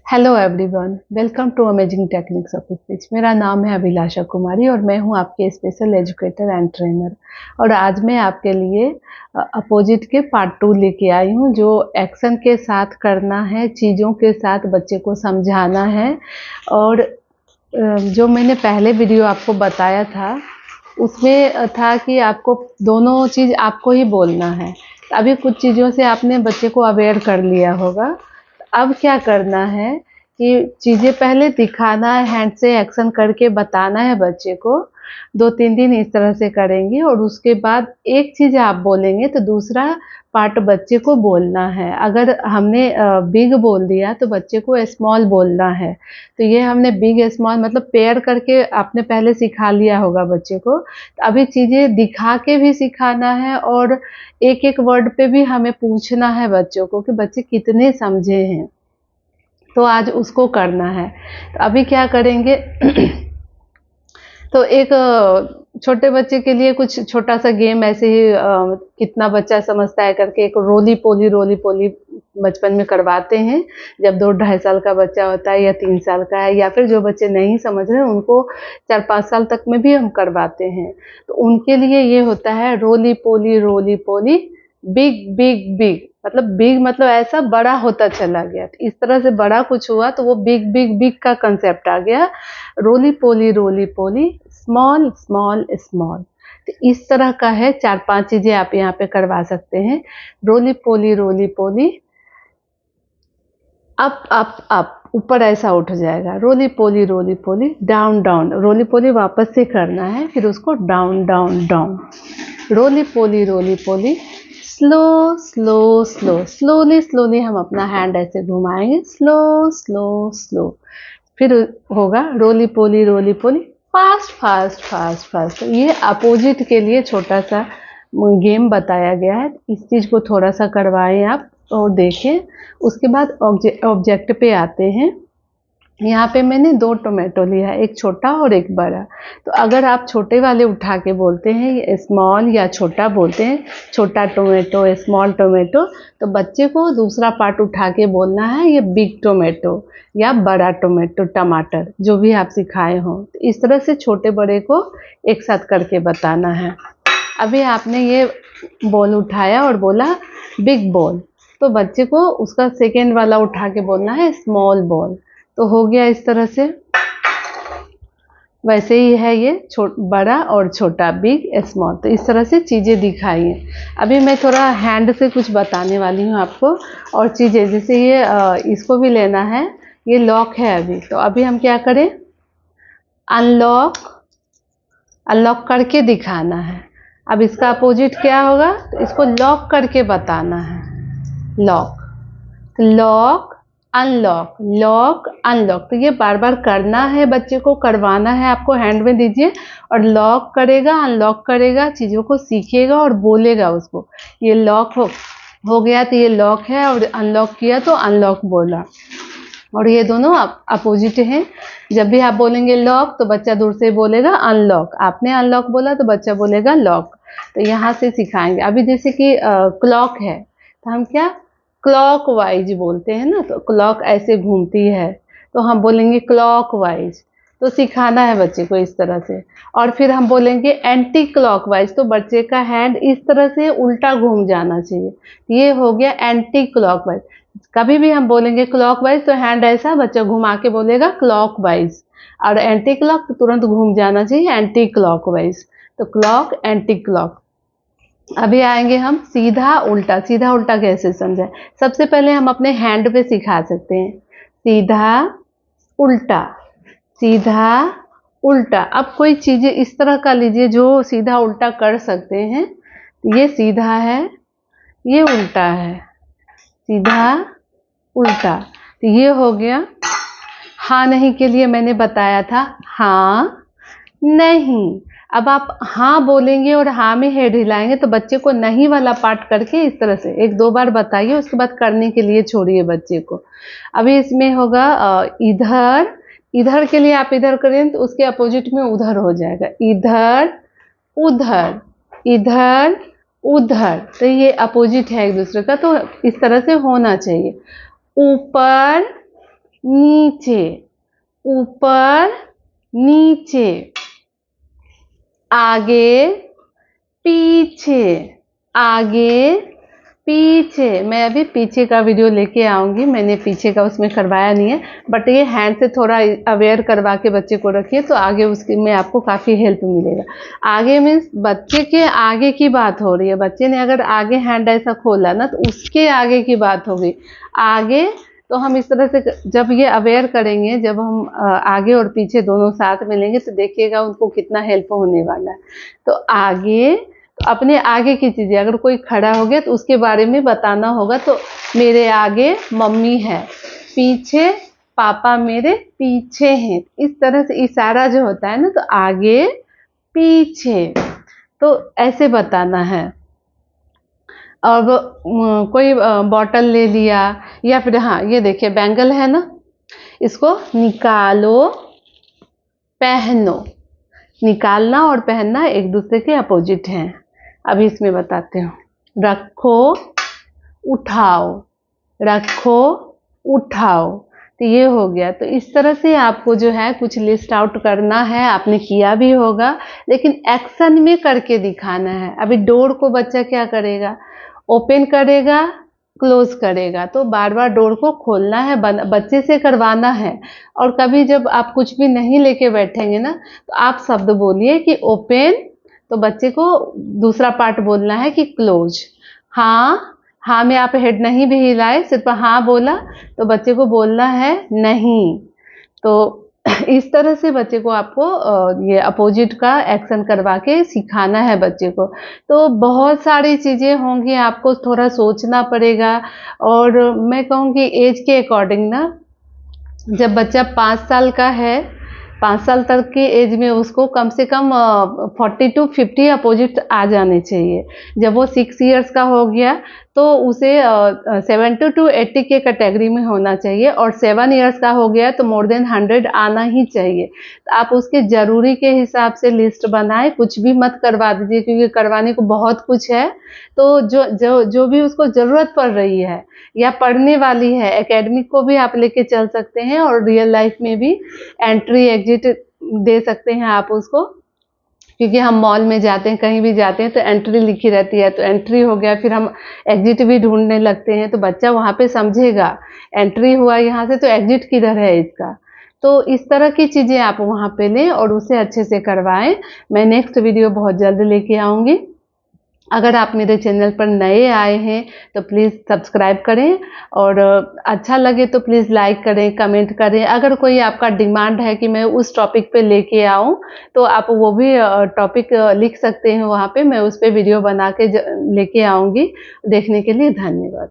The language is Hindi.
Hello everyone, welcome to amazing techniques of speech. मेरा नाम है अभिलाषा कुमारी और मैं हूं आपके स्पेशल एजुकेटर एंड ट्रेनर। और आज मैं आपके लिए अपोजिट के पार्ट 2 लेके आई हूं, जो एक्शन के साथ करना है, चीज़ों के साथ बच्चे को समझाना है। और जो मैंने पहले वीडियो आपको बताया था उसमें था कि आपको दोनों चीज़ आपको ही बोलना है। अभी कुछ चीज़ों से आपने बच्चे को अवेयर कर लिया होगा। अब क्या करना है कि चीज़ें पहले दिखाना है, हैंड से एक्शन करके बताना है बच्चे को। 2-3 दिन इस तरह से करेंगे और उसके बाद एक चीज़ आप बोलेंगे तो दूसरा पार्ट बच्चे को बोलना है। अगर हमने बिग बोल दिया तो बच्चे को स्मॉल बोलना है। तो ये हमने बिग स्मॉल मतलब पेयर करके आपने पहले सिखा लिया होगा बच्चे को। तो अभी चीज़ें दिखा के भी सिखाना है और एक-एक वर्ड पे भी हमें पूछना है बच्चों को कि बच्चे कितने समझे हैं। तो आज उसको करना है। तो अभी क्या करेंगे तो एक छोटे बच्चे के लिए कुछ छोटा सा गेम ऐसे ही कितना बच्चा समझता है करके एक रोली पोली बचपन में करवाते हैं। जब 2-2.5 साल का बच्चा होता है या 3 साल का है, या फिर जो बच्चे नहीं समझ रहे उनको 4-5 साल तक में भी हम करवाते हैं। तो उनके लिए ये होता है रोली पोली बिग बिग बिग। मतलब बिग मतलब ऐसा बड़ा होता चला गया। इस तरह से बड़ा कुछ हुआ तो वो बिग बिग बिग का कंसेप्ट आ गया। रोली पोली स्मॉल स्मॉल स्मॉल। तो इस तरह का है। 4-5 चीजें आप यहाँ पे करवा सकते हैं। रोली पोली अप ऊपर ऐसा उठ जाएगा। रोली पोली डाउन डाउन। रोली पोली वापस से करना है, फिर उसको डाउन डाउन डाउन। रोली पोली स्लो स्लो स्लो। स्लोली हम अपना हैंड ऐसे घुमाएंगे, स्लो स्लो स्लो। फिर होगा रोली पोली फास्ट फास्ट फास्ट फास्ट। ये अपोजिट के लिए छोटा सा गेम बताया गया है। इस चीज़ को थोड़ा सा करवाएं आप और देखें। उसके बाद ऑब्जेक्ट पे आते हैं। यहाँ पे मैंने 2 टोमेटो लिया है, एक छोटा और एक बड़ा। तो अगर आप छोटे वाले उठा के बोलते हैं, स्मॉल या छोटा बोलते हैं, छोटा टोमेटो स्मॉल टोमेटो, तो बच्चे को दूसरा पार्ट उठा के बोलना है ये बिग टोमेटो या बड़ा टोमेटो टमाटर, जो भी आप सिखाए हों। तो इस तरह से छोटे बड़े को एक साथ करके बताना है। अभी आपने ये बॉल उठाया और बोला बिग बॉल, तो बच्चे को उसका सेकेंड वाला उठा के बोलना है स्मॉल बॉल। तो हो गया इस तरह से। वैसे ही है ये बड़ा और छोटा, बिग स्मॉल। तो इस तरह से चीज़ें दिखाइए। अभी मैं थोड़ा हैंड से कुछ बताने वाली हूँ आपको और चीज़ें, जैसे ये इसको भी लेना है। ये लॉक है अभी, तो अभी हम क्या करें, अनलॉक अनलॉक करके दिखाना है। अब इसका अपोजिट क्या होगा, तो इसको लॉक करके बताना है। Lock lock unlock lock unlock. तो ये बार बार करना है, बच्चे को करवाना है। आपको हैंड में दीजिए और लॉक करेगा अनलॉक करेगा, चीज़ों को सीखेगा और बोलेगा उसको। ये लॉक हो गया तो ये लॉक है, और अनलॉक किया तो अनलॉक बोला। और ये दोनों अपोजिट हैं। जब भी आप बोलेंगे लॉक तो बच्चा दूर से बोलेगा अनलॉक। आपने अनलॉक बोला तो बच्चा बोलेगा लॉक। तो यहाँ से सिखाएंगे। अभी जैसे कि क्लॉक है, तो हम क्या क्लॉक वाइज बोलते हैं ना, तो क्लॉक ऐसे घूमती है तो हम बोलेंगे क्लॉक वाइज। तो सिखाना है बच्चे को इस तरह से। और फिर हम बोलेंगे एंटी क्लॉक वाइज, तो बच्चे का हैंड इस तरह से उल्टा घूम जाना चाहिए। ये हो गया एंटी क्लॉक वाइज। कभी भी हम बोलेंगे क्लॉक वाइज तो हैंड ऐसा बच्चा घुमा के बोलेगा क्लॉक वाइज, और एंटी क्लॉक तो तुरंत घूम जाना चाहिए एंटी क्लॉक वाइज। तो क्लॉक एंटी क्लॉक। अभी आएंगे हम सीधा उल्टा। सीधा उल्टा कैसे समझाएं, सबसे पहले हम अपने हैंड पे सिखा सकते हैं। सीधा उल्टा सीधा उल्टा। अब कोई चीजें इस तरह का लीजिए जो सीधा उल्टा कर सकते हैं। ये सीधा है, ये उल्टा है, सीधा उल्टा। तो ये हो गया। हाँ नहीं के लिए मैंने बताया था हाँ नहीं। अब आप हाँ बोलेंगे और हाँ में हेड हिलाएंगे तो बच्चे को नहीं वाला पार्ट करके इस तरह से 1-2 बार बताइए, उसके बाद करने के लिए छोड़िए बच्चे को। अभी इसमें होगा इधर। इधर के लिए आप इधर करें तो उसके अपोजिट में उधर हो जाएगा। इधर उधर इधर उधर। तो ये अपोजिट है एक दूसरे का, तो इस तरह से होना चाहिए। ऊपर नीचे, ऊपर नीचे, आगे पीछे, आगे पीछे। मैं अभी पीछे का वीडियो लेके आऊंगी, मैंने पीछे का उसमें करवाया नहीं है, बट ये हैंड से थोड़ा अवेयर करवा के बच्चे को रखिए तो आगे उसके में आपको काफ़ी हेल्प मिलेगा। आगे मीन्स बच्चे के आगे की बात हो रही है, बच्चे ने अगर आगे हैंड ऐसा खोला ना तो उसके आगे की बात होगी। आगे तो हम इस तरह से जब ये अवेयर करेंगे, जब हम आगे और पीछे दोनों साथ में लेंगे तो देखिएगा उनको कितना हेल्प होने वाला है। तो आगे तो अपने आगे की चीज़ें, अगर कोई खड़ा हो गया तो उसके बारे में बताना होगा। तो मेरे आगे मम्मी है, पीछे पापा मेरे पीछे हैं। इस तरह से इशारा जो होता है ना, तो आगे पीछे तो ऐसे बताना है। अब कोई बॉटल ले लिया, या फिर हाँ ये देखिए बैंगल है ना, इसको निकालो पहनो। निकालना और पहनना एक दूसरे के अपोजिट हैं। अभी इसमें बताते हूँ। रखो उठाओ, रखो उठाओ, तो ये हो गया। तो इस तरह से आपको जो है कुछ लिस्ट आउट करना है, आपने किया भी होगा लेकिन एक्शन में करके दिखाना है। अभी डोर को बच्चा क्या करेगा, ओपन करेगा क्लोज करेगा, तो बार बार डोर को खोलना है, बच्चे से करवाना है। और कभी जब आप कुछ भी नहीं लेके बैठेंगे ना तो आप शब्द बोलिए कि ओपन, तो बच्चे को दूसरा पार्ट बोलना है कि क्लोज। हाँ, हाँ में आप हेड नहीं भी हिलाए, सिर्फ हाँ बोला तो बच्चे को बोलना है नहीं। तो इस तरह से बच्चे को आपको ये अपोजिट का एक्शन करवा के सिखाना है बच्चे को। तो बहुत सारी चीज़ें होंगी, आपको थोड़ा सोचना पड़ेगा। और मैं कहूँगी एज के अकॉर्डिंग ना, जब बच्चा 5 साल का है, 5 साल तक की एज में उसको कम से कम 40 to 50 अपोजिट आ जाने चाहिए। जब वो 6 इयर्स का हो गया तो उसे 70 to 80 के कैटेगरी में होना चाहिए, और 7 इयर्स का हो गया तो मोर देन 100 आना ही चाहिए। तो आप उसके ज़रूरी के हिसाब से लिस्ट बनाएं, कुछ भी मत करवा दीजिए क्योंकि करवाने को बहुत कुछ है। तो जो भी उसको ज़रूरत पड़ रही है या पढ़ने वाली है, एकेडमिक को भी आप लेके चल सकते हैं और रियल लाइफ में भी एंट्री एग्जिट दे सकते हैं आप उसको। क्योंकि हम मॉल में जाते हैं, कहीं भी जाते हैं तो एंट्री लिखी रहती है, तो एंट्री हो गया, फिर हम एग्जिट भी ढूंढने लगते हैं, तो बच्चा वहाँ पे समझेगा एंट्री हुआ यहाँ से तो एग्जिट किधर है इसका। तो इस तरह की चीज़ें आप वहाँ पे लें और उसे अच्छे से करवाएं। मैं नेक्स्ट वीडियो बहुत जल्द लेके आऊँगी। अगर आप मेरे चैनल पर नए आए हैं तो प्लीज़ सब्सक्राइब करें, और अच्छा लगे तो प्लीज़ लाइक करें, कमेंट करें। अगर कोई आपका डिमांड है कि मैं उस टॉपिक पे लेके आऊँ तो आप वो भी टॉपिक लिख सकते हैं, वहाँ पे मैं उस पे वीडियो बना के लेके आऊँगी। देखने के लिए धन्यवाद।